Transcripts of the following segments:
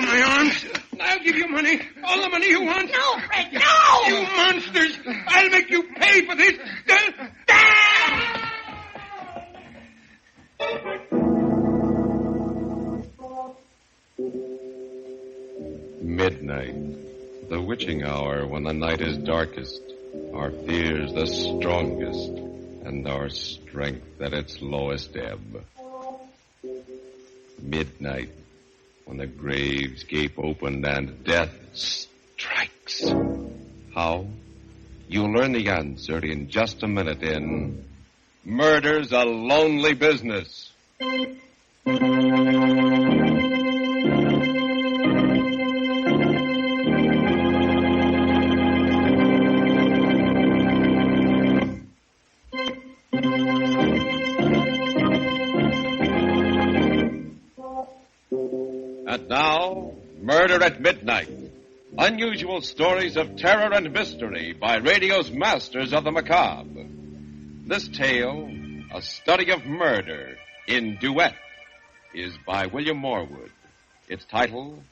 go, my arms. I'll give you money. All the money you want. No, Fred, no! You monsters. I'll make you pay for this. Midnight, the witching hour when the night is darkest, our fears the strongest, and our strength at its lowest ebb. Midnight, when the graves gape open and death strikes. How? You'll learn the answer in just a minute in Murder's a Lonely Business. And now, Murder at Midnight. Unusual stories of terror and mystery by radio's masters of the macabre. This tale, a study of murder in duet, is by William Norwood. Its title,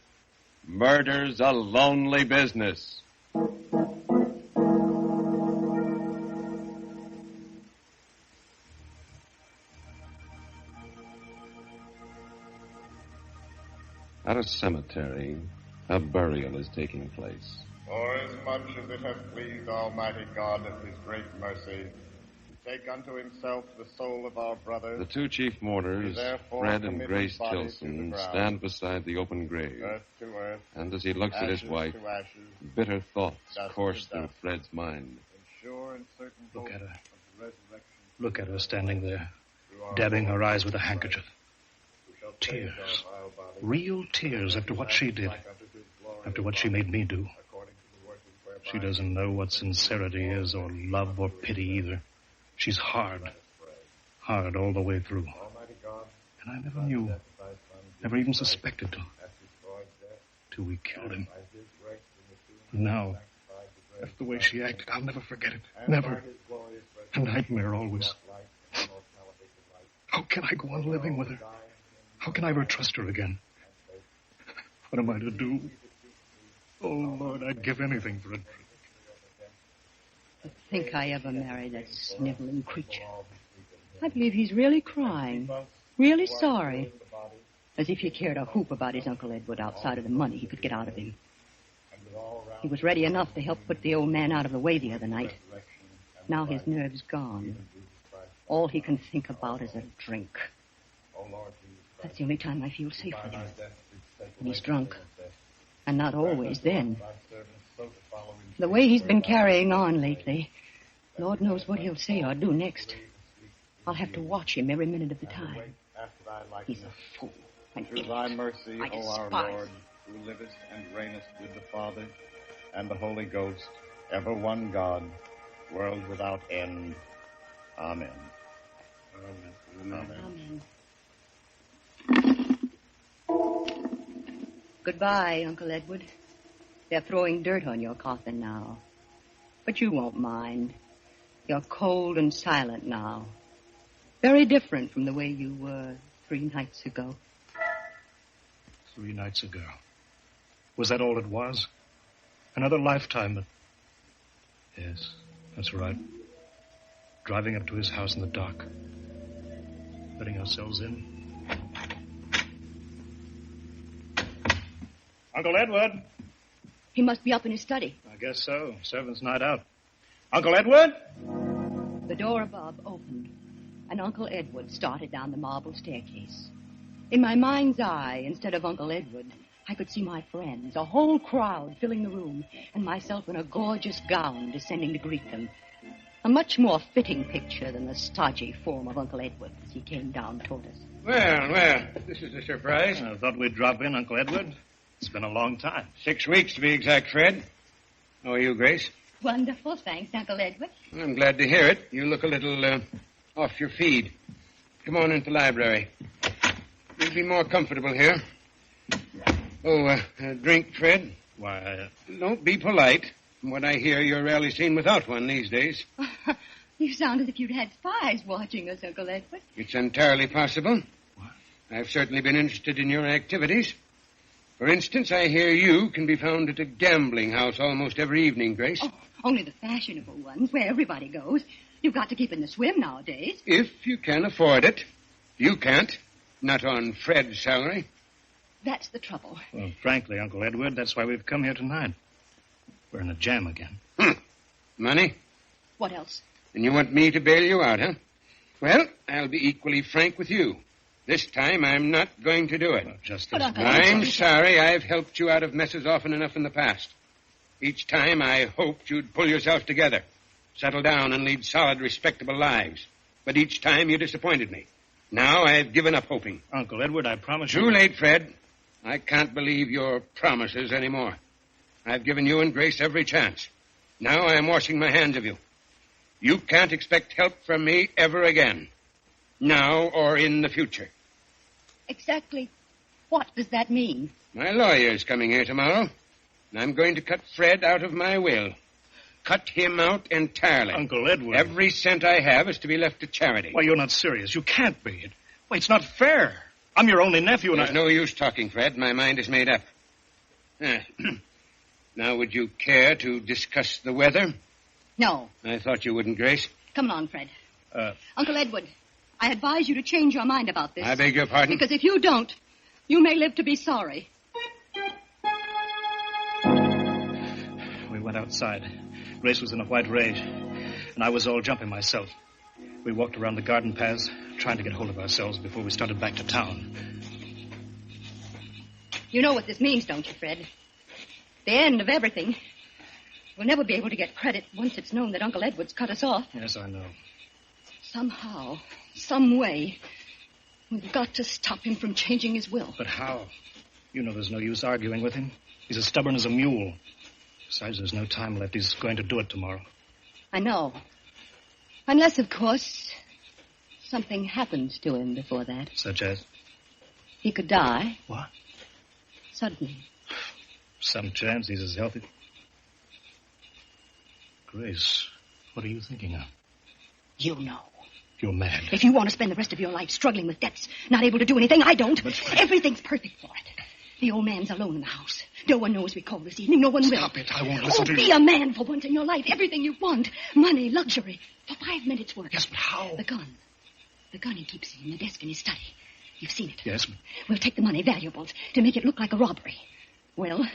Murder's a Lonely Business. At a cemetery, a burial is taking place. For as much as it has pleased Almighty God of his great mercy to take unto himself the soul of our brother, the two chief mourners, Fred and Grace Tilson, stand beside the open grave. Earth to earth, and as he looks at his wife, bitter thoughts course through Fred's mind. Look at her. Look at her standing there, dabbing her eyes with a handkerchief. Tears. Real tears after what she did. After what she made me do. She doesn't know what sincerity is, or love, or pity either. She's hard. Hard all the way through. And I never knew. Never even suspected till we killed him. Now, that's the way she acted. I'll never forget it. Never. A nightmare always. How can I go on living with her? How can I ever trust her again? What am I to do? Oh, Lord, I'd give anything for a drink. To think I ever married that sniveling creature. I believe he's really crying. Really sorry. As if he cared a hoop about his Uncle Edward outside of the money he could get out of him. He was ready enough to help put the old man out of the way the other night. Now his nerve's gone. All he can think about is a drink. That's the only time I feel safe with him. When he's drunk. And not always then. The way he's been carrying on lately, Lord knows what he'll say or do next. I'll have to watch him every minute of the time. He's a fool. An idiot. Through thy mercy, I O our despise Lord, who livest and reignest with the Father and the Holy Ghost, ever one God, world without end. Amen. Amen. Amen. Goodbye, Uncle Edward. They're throwing dirt on your coffin now. But you won't mind. You're cold and silent now. Very different from the way you were 3 nights ago. 3 nights ago. Was that all it was? Another lifetime, but... Yes, that's right. Driving up to his house in the dark. Letting ourselves in. Uncle Edward? He must be up in his study. I guess so. Servant's night out. Uncle Edward? The door above opened, and Uncle Edward started down the marble staircase. In my mind's eye, instead of Uncle Edward, I could see my friends, a whole crowd filling the room, and myself in a gorgeous gown descending to greet them. A much more fitting picture than the stodgy form of Uncle Edward as he came down toward us. Well, this is a surprise. I thought we'd drop in, Uncle Edward. It's been a long time. 6 weeks to be exact, Fred. How are you, Grace? Wonderful, thanks, Uncle Edward. I'm glad to hear it. You look a little off your feed. Come on into the library. You'll be more comfortable here. Oh, a drink, Fred? Why, Don't be polite. From what I hear, you're rarely seen without one these days. You sound as if you'd had spies watching us, Uncle Edward. It's entirely possible. I've certainly been interested in your activities. For instance, I hear you can be found at a gambling house almost every evening, Grace. Oh, only the fashionable ones, where everybody goes. You've got to keep in the swim nowadays. If you can afford it. You can't. Not on Fred's salary. That's the trouble. Well, frankly, Uncle Edward, that's why we've come here tonight. We're in a jam again. Money? What else? And you want me to bail you out, huh? Well, I'll be equally frank with you. This time, I'm not going to do it. Well, just But, as Uncle, I'm sorry. I've helped you out of messes often enough in the past. Each time, I hoped you'd pull yourself together, settle down, and lead solid, respectable lives. But each time, you disappointed me. Now, I've given up hoping. Uncle Edward, I promise you... Too late, Fred. I can't believe your promises anymore. I've given you and Grace every chance. Now I'm washing my hands of you. You can't expect help from me ever again. Now or in the future. Exactly what does that mean? My lawyer's coming here tomorrow, and I'm going to cut Fred out of my will. Cut him out entirely. Uncle Edward... Every cent I have is to be left to charity. Why, you're not serious. You can't be. Why, it's not fair. I'm your only nephew, and There's no use talking, Fred. My mind is made up. Now, would you care to discuss the weather? No. I thought you wouldn't, Grace. Come on, Fred. Uncle Edward, I advise you to change your mind about this. I beg your pardon? Because if you don't, you may live to be sorry. We went outside. Grace was in a white rage, and I was all jumping myself. We walked around the garden paths, trying to get hold of ourselves before we started back to town. You know what this means, don't you, Fred? The end of everything. We'll never be able to get credit once it's known that Uncle Edward's cut us off. Yes, I know. Somehow, some way, we've got to stop him from changing his will. But how? You know there's no use arguing with him. He's as stubborn as a mule. Besides, there's no time left. He's going to do it tomorrow. I know. Unless, of course, something happens to him before that. Such as? He could die. What? Suddenly. Some chance he's as healthy. Grace, what are you thinking of? You know. You're mad. If you want to spend the rest of your life struggling with debts, not able to do anything, I don't. But... Everything's perfect for it. The old man's alone in the house. No one knows we called this evening. No one will. Stop it. I won't listen to you. Be a man for once in your life. Everything you want. Money, luxury. For 5 minutes' work. Yes, but how? The gun. The gun he keeps in the desk in his study. You've seen it. Yes, but... We'll take the money, valuables, to make it look like a robbery. Well,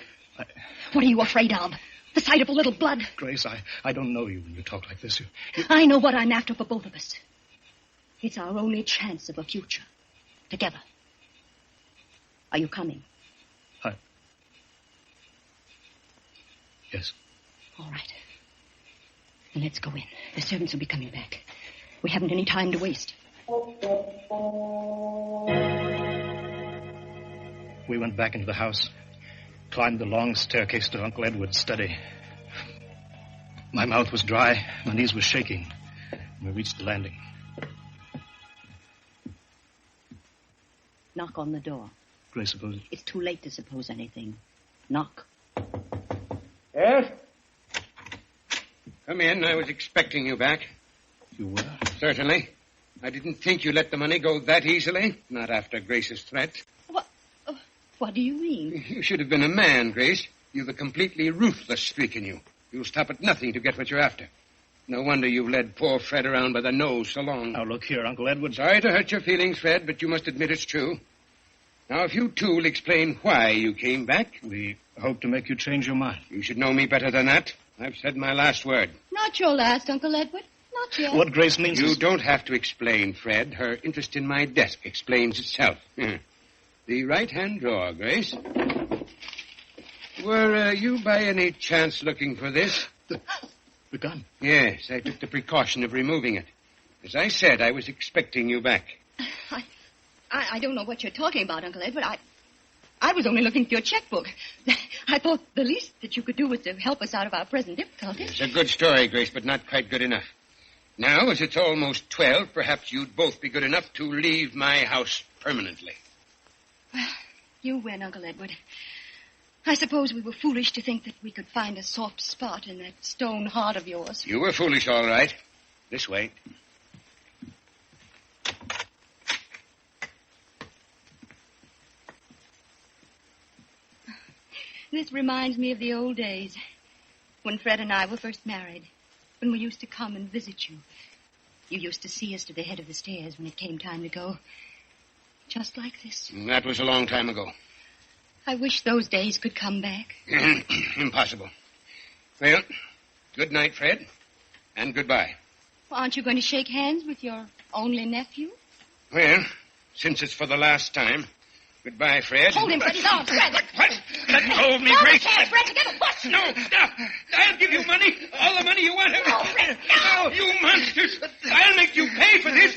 what are you afraid of? The sight of a little blood? Grace, I don't know you when you talk like this. You... I know what I'm after for both of us. It's our only chance of a future. Together. Are you coming? Yes. All right. Then let's go in. The servants will be coming back. We haven't any time to waste. We went back into the house, climbed the long staircase to Uncle Edward's study. My mouth was dry, my knees were shaking. We reached the landing. Knock on the door. Grace, suppose... It's too late to suppose anything. Knock. Yes? Come in. I was expecting you back. You were? Certainly. I didn't think you'd let the money go that easily. Not after Grace's threat. What do you mean? You should have been a man, Grace. You've a completely ruthless streak in you. You'll stop at nothing to get what you're after. No wonder you've led poor Fred around by the nose so long. Now, look here, Uncle Edward. Sorry to hurt your feelings, Fred, but you must admit it's true. Now, if you two will explain why you came back... We hope to make you change your mind. You should know me better than that. I've said my last word. Not your last, Uncle Edward. Not yet. What Grace means You is... don't have to explain, Fred. Her interest in my desk explains itself. The right-hand drawer, Grace. Were you by any chance looking for this? The gun. Yes, I took the precaution of removing it. As I said, I was expecting you back. I don't know what you're talking about, Uncle Edward. I was only looking for your checkbook. I thought the least that you could do was to help us out of our present difficulties. It's a good story, Grace, but not quite good enough. Now, as it's almost 12, perhaps you'd both be good enough to leave my house permanently. Well, you win, Uncle Edward. I suppose we were foolish to think that we could find a soft spot in that stone heart of yours. You were foolish, all right. This way. This reminds me of the old days, when Fred and I were first married, when we used to come and visit you. You used to see us to the head of the stairs when it came time to go. Just like this. That was a long time ago. I wish those days could come back. Impossible. Well, good night, Fred, and goodbye. Well, aren't you going to shake hands with your only nephew? Well, since it's for the last time, goodbye, Fred. Hold him, Fred. He's off, Fred. What? Let go of me, Grace. Fred, together. What? No. I'll give you money. All the money you want. No, Fred, no. No, you monsters. I'll make you pay for this.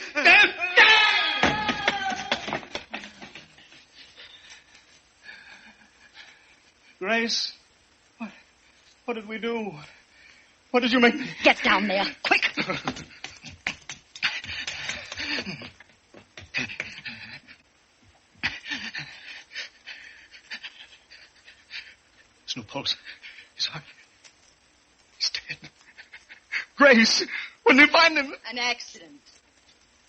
Grace, what did we do? What did you make me... Get down there, quick. There's no pulse. He's dead. Grace, when did you find him? An accident.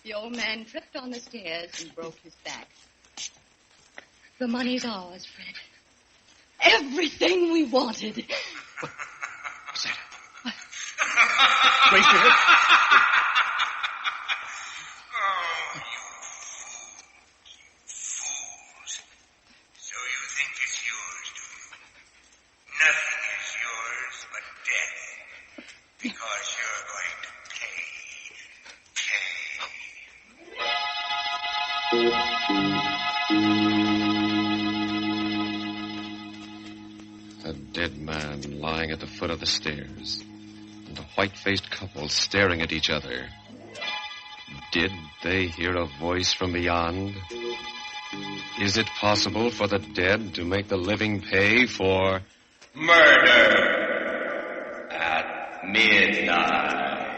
The old man tripped on the stairs and broke his back. The money's ours, Fred. Everything we wanted. What's that? What? Grace, you heard? Oh, you fools. So you think it's yours, do you? Nothing is yours but death. Because you're going to pay. A dead man lying at the foot of the stairs, and a white-faced couple staring at each other. Did they hear a voice from beyond? Is it possible for the dead to make the living pay for murder at midnight?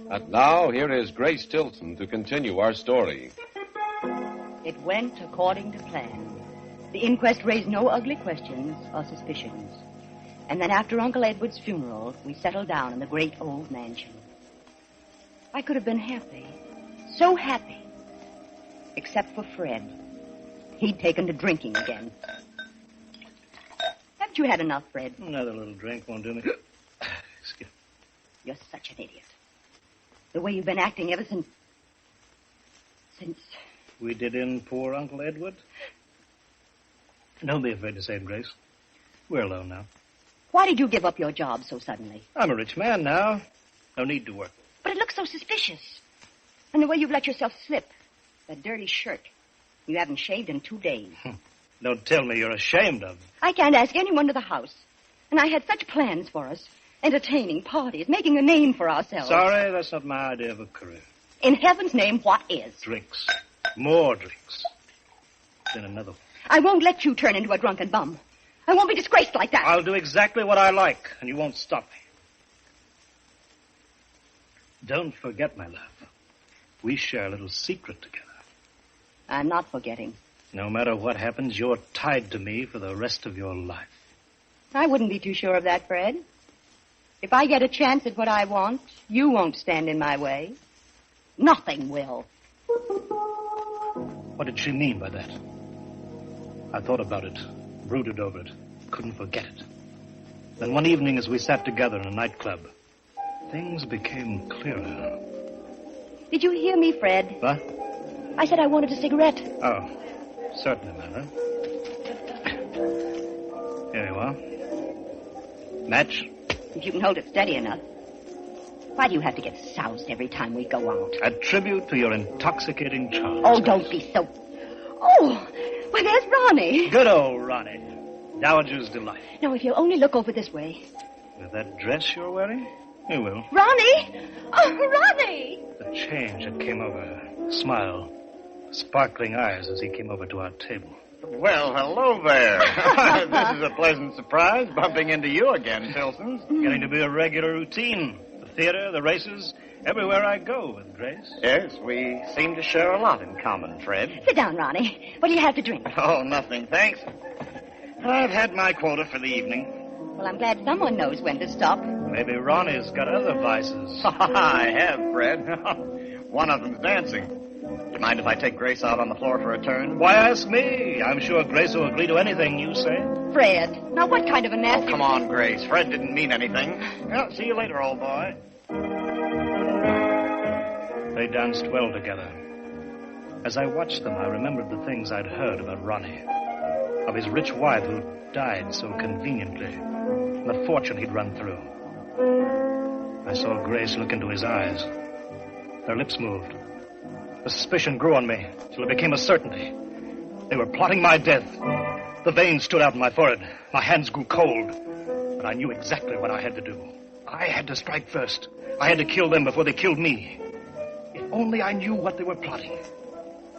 And now, here is Grace Tilton to continue our story. It went according to plan. The inquest raised no ugly questions or suspicions. And then after Uncle Edward's funeral, we settled down in the great old mansion. I could have been happy. So happy. Except for Fred. He'd taken to drinking again. Haven't you had enough, Fred? Another little drink won't do me. Excuse me. You're such an idiot. The way you've been acting ever since... We did in poor Uncle Edward? Don't be afraid to say it, Grace. We're alone now. Why did you give up your job so suddenly? I'm a rich man now. No need to work. But it looks so suspicious. And the way you've let yourself slip. That dirty shirt. You haven't shaved in 2 days. Don't tell me you're ashamed of me. I can't ask anyone to the house. And I had such plans for us. Entertaining, parties, making a name for ourselves. Sorry, that's not my idea of a career. In heaven's name, what is? Drinks. More drinks. Then another one. I won't let you turn into a drunken bum. I won't be disgraced like that. I'll do exactly what I like, and you won't stop me. Don't forget, my love. We share a little secret together. I'm not forgetting. No matter what happens, you're tied to me for the rest of your life. I wouldn't be too sure of that, Fred. If I get a chance at what I want, you won't stand in my way. Nothing will. What did she mean by that? I thought about it, brooded over it, couldn't forget it. Then one evening as we sat together in a nightclub, things became clearer. Did you hear me, Fred? What? I said I wanted a cigarette. Oh, certainly, Mother. Here you are. Match? If you can hold it steady enough. Why do you have to get soused every time we go out? A tribute to your intoxicating charms. Oh, don't be so... Oh, well, there's Ronnie. Good old Ronnie. Dowager's delight. Now, if you'll only look over this way. With that dress you're wearing? You will. Ronnie! Oh, Ronnie! The change that came over her. Smile. Sparkling eyes as he came over to our table. Well, hello there. This is a pleasant surprise, bumping into you again, Tilson. Getting to be a regular routine. The theater, the races, everywhere I go with Grace. Yes, we seem to share a lot in common, Fred. Sit down, Ronnie. What do you have to drink? Oh, nothing, thanks. I've had my quota for the evening. Well, I'm glad someone knows when to stop. Maybe Ronnie's got other vices. I have, Fred. One of them's dancing. You mind if I take Grace out on the floor for a turn? Why ask me? I'm sure Grace will agree to anything you say. Fred, now what kind of a nasty... Oh, come on, Grace. Fred didn't mean anything. Well, see you later, old boy. They danced well together. As I watched them, I remembered the things I'd heard about Ronnie. Of his rich wife who died so conveniently, and the fortune he'd run through. I saw Grace look into his eyes. Their lips moved. The suspicion grew on me till it became a certainty. They were plotting my death. The veins stood out in my forehead. My hands grew cold. But I knew exactly what I had to do. I had to strike first. I had to kill them before they killed me. If only I knew what they were plotting.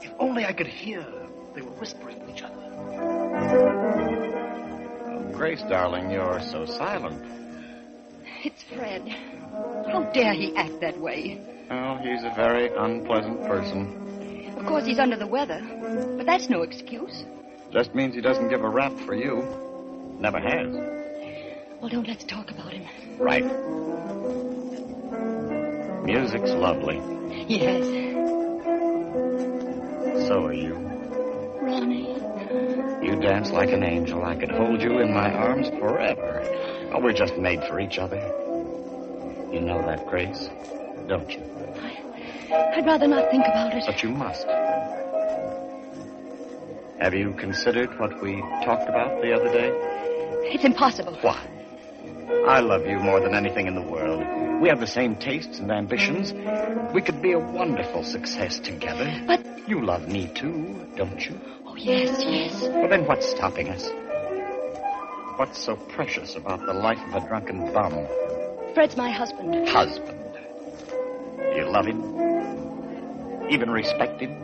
If only I could hear they were whispering to each other. Oh, Grace, darling, you're so silent. It's Fred. How dare he act that way? Oh, he's a very unpleasant person. Of course, he's under the weather, but that's no excuse. Just means he doesn't give a rap for you. Never has. Well, don't let's talk about him. Right. Music's lovely. Yes. So are you. Ronnie. You dance like an angel. I could hold you in my arms forever. Oh, we're just made for each other. You know that, Grace, don't you? I'd rather not think about it. But you must. Have you considered what we talked about the other day? It's impossible. Why? I love you more than anything in the world. We have the same tastes and ambitions. We could be a wonderful success together. But... You love me, too, don't you? Oh, yes, yes. Well, then what's stopping us? What's so precious about the life of a drunken bum? Fred's my husband. Husband? You love him? Even respect him?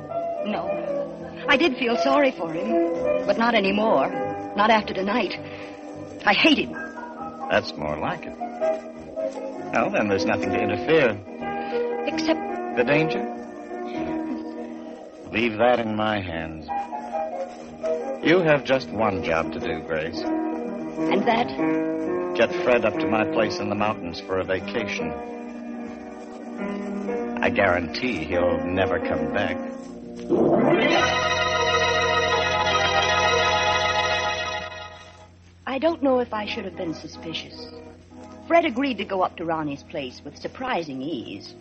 No. I did feel sorry for him, but not anymore. Not after tonight. I hate him. That's more like it. Well, then there's nothing to interfere. Except... The danger? Leave that in my hands. You have just one job to do, Grace. And that? Get Fred up to my place in the mountains for a vacation. I guarantee he'll never come back. I don't know if I should have been suspicious. Fred agreed to go up to Ronnie's place with surprising ease.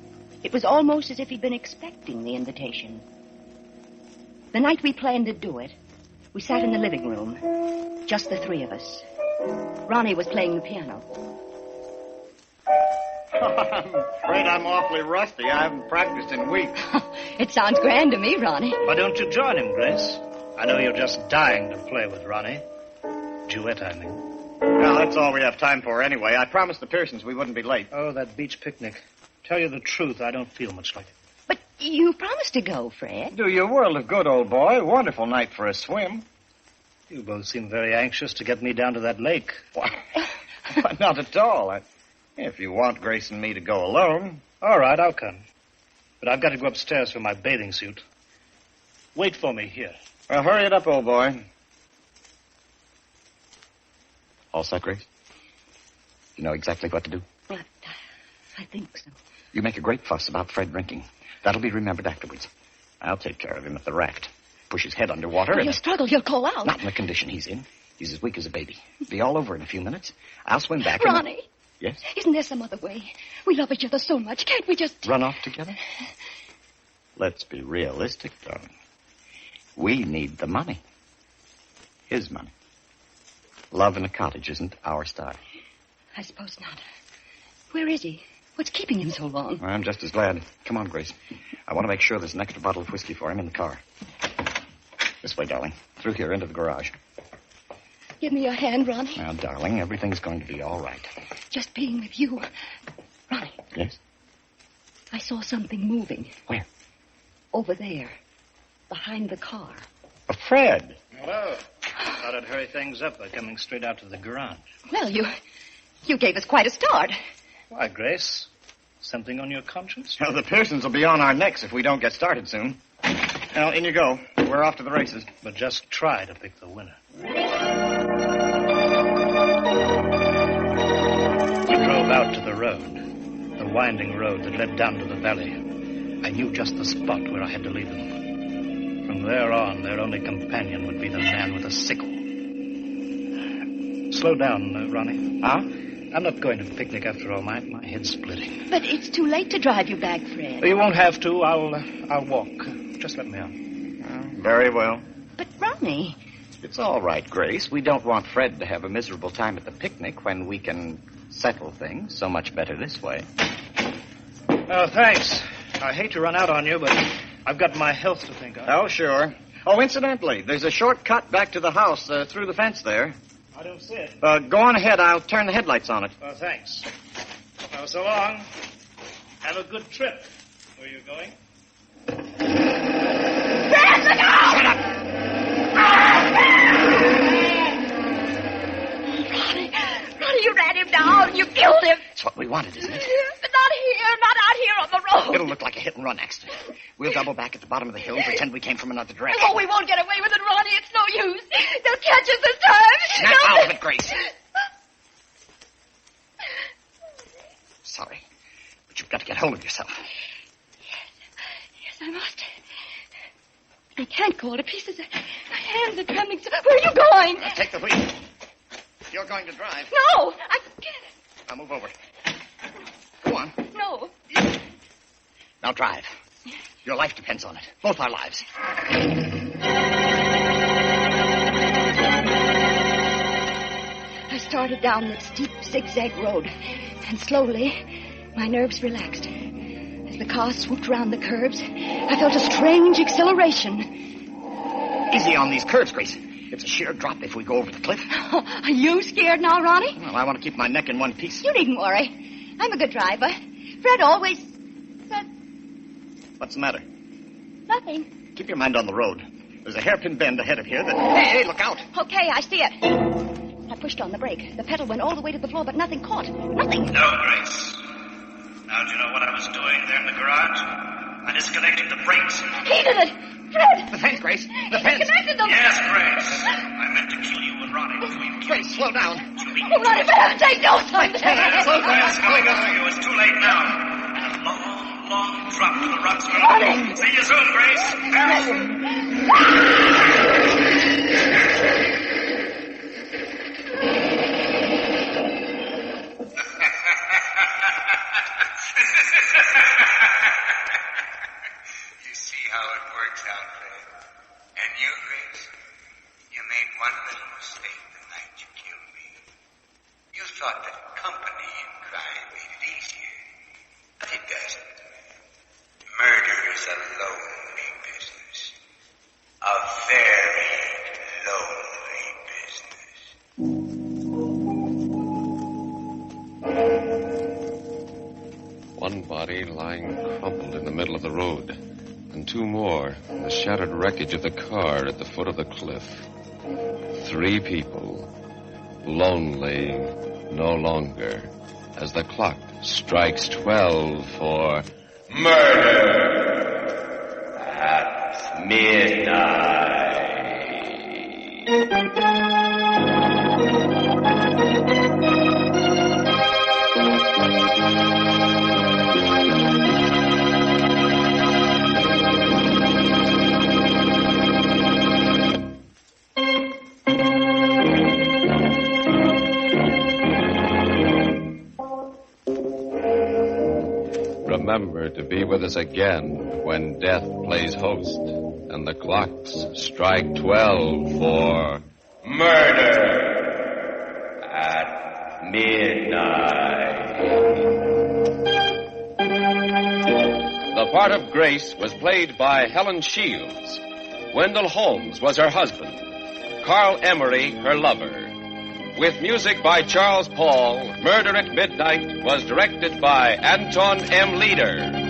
It was almost as if he'd been expecting the invitation. The night we planned to do it, we sat in the living room, just the three of us. Ronnie was playing the piano. I'm afraid I'm awfully rusty. I haven't practiced in weeks. It sounds grand to me, Ronnie. Why don't you join him, Grace? I know you're just dying to play with Ronnie. Duet, I mean. Well, that's all we have time for anyway. I promised the Pearsons we wouldn't be late. Oh, that beach picnic. Tell you the truth, I don't feel much like it. But you promised to go, Fred. Do you a world of good, old boy. Wonderful night for a swim. You both seem very anxious to get me down to that lake. Why, not at all. If you want Grace and me to go alone. All right, I'll come. But I've got to go upstairs for my bathing suit. Wait for me here. Well, hurry it up, old boy. All set, Grace? You know exactly what to do? Well, I think so. You make a great fuss about Fred drinking. That'll be remembered afterwards. I'll take care of him at the raft. Push his head underwater. If you struggle, he'll call out. Not in the condition he's in. He's as weak as a baby. Be all over in a few minutes. I'll swim back. Ronnie. Yes? Isn't there some other way? We love each other so much. Can't we just... Run off together? Let's be realistic, darling. We need the money. His money. Love in a cottage isn't our style. I suppose not. Where is he? What's keeping him so long? I'm just as glad. Come on, Grace. I want to make sure there's an extra bottle of whiskey for him in the car. This way, darling. Through here, into the garage. Give me your hand, Ronnie. Now, darling, everything's going to be all right. Just being with you. Ronnie. Yes? I saw something moving. Where? Over there. Behind the car. Fred! Hello. Thought I'd hurry things up by coming straight out to the garage. Well, you gave us quite a start. Why, Grace? Something on your conscience? Well, the Pearsons will be on our necks if we don't get started soon. Now, in you go. We're off to the races. But just try to pick the winner. We drove out to the road, the winding road that led down to the valley. I knew just the spot where I had to leave them. From there on, their only companion would be the man with the sickle. Slow down, Ronnie. Huh? I'm not going to the picnic after all. My head's splitting. But it's too late to drive you back, Fred. You won't have to. I'll walk. Just let me out. Very well. But, Ronnie... It's all right, Grace. We don't want Fred to have a miserable time at the picnic when we can settle things so much better this way. Oh, thanks. I hate to run out on you, but I've got my health to think of. Oh, sure. Oh, incidentally, there's a short cut back to the house through the fence there. I don't see it. Go on ahead. I'll turn the headlights on it. Oh, thanks. Well, so long. Have a good trip. Where are you going? Fred, look out! Shut up! Ronnie, you ran him down. You killed him. That's what we wanted, isn't it? But not here. Not out here on the road. It'll look like a hit-and-run accident. We'll double back at the bottom of the hill and pretend we came from another direction. Oh, we won't get away with it, Ronnie. It's no use. They'll catch us this time. Snap out of it, Grace. Sorry, but you've got to get hold of yourself. Yes, I must. I can't go to pieces. My hands are trembling. Where are you going? Take the wheel. You're going to drive. No, I can't. Now move over. Go on. No. Now drive. Your life depends on it. Both our lives. I started down that steep zigzag road, and slowly my nerves relaxed. As the car swooped around the curves, I felt a strange exhilaration. Easy on these curves, Grace. It's a sheer drop if we go over the cliff. Are you scared now, Ronnie? Well, I want to keep my neck in one piece. You needn't worry. I'm a good driver. Fred always said... What's the matter? Nothing. Keep your mind on the road. There's a hairpin bend ahead of here that... Hey, look out. Okay, I see it. I pushed on the brake. The pedal went all the way to the floor, but nothing caught. Nothing. No, Grace. Now, do you know what I was doing there in the garage? I disconnected the brakes. He did it! Fred! The fence, Grace. The He fence. disconnected them! Yes, Grace. I meant to kill you and Ronnie before you killed Grace, slow down. Oh, Ronnie, for heaven's sake, do something! Slow down. It's coming up for you. It's too late now. And a long, long drop to the rocks. Ronnie! See you soon, Grace. You see how it works out, Fred. And you, Grace, you made one little mistake the night you killed me. You thought that company in crime made it easier. But it doesn't. Murder is a lonely business. A very lonely business. One body lying crumpled in the middle of the road, and two more in the shattered wreckage of the car at the foot of the cliff. 3 people, lonely no longer, as the clock strikes 12 for murder at midnight. Remember to be with us again when death plays host and the clocks strike 12 for murder at midnight. The part of Grace was played by Helen Shields. Wendell Holmes was her husband. Carl Emery, her lover. With music by Charles Paul, Murder at Midnight was directed by Anton M. Leader.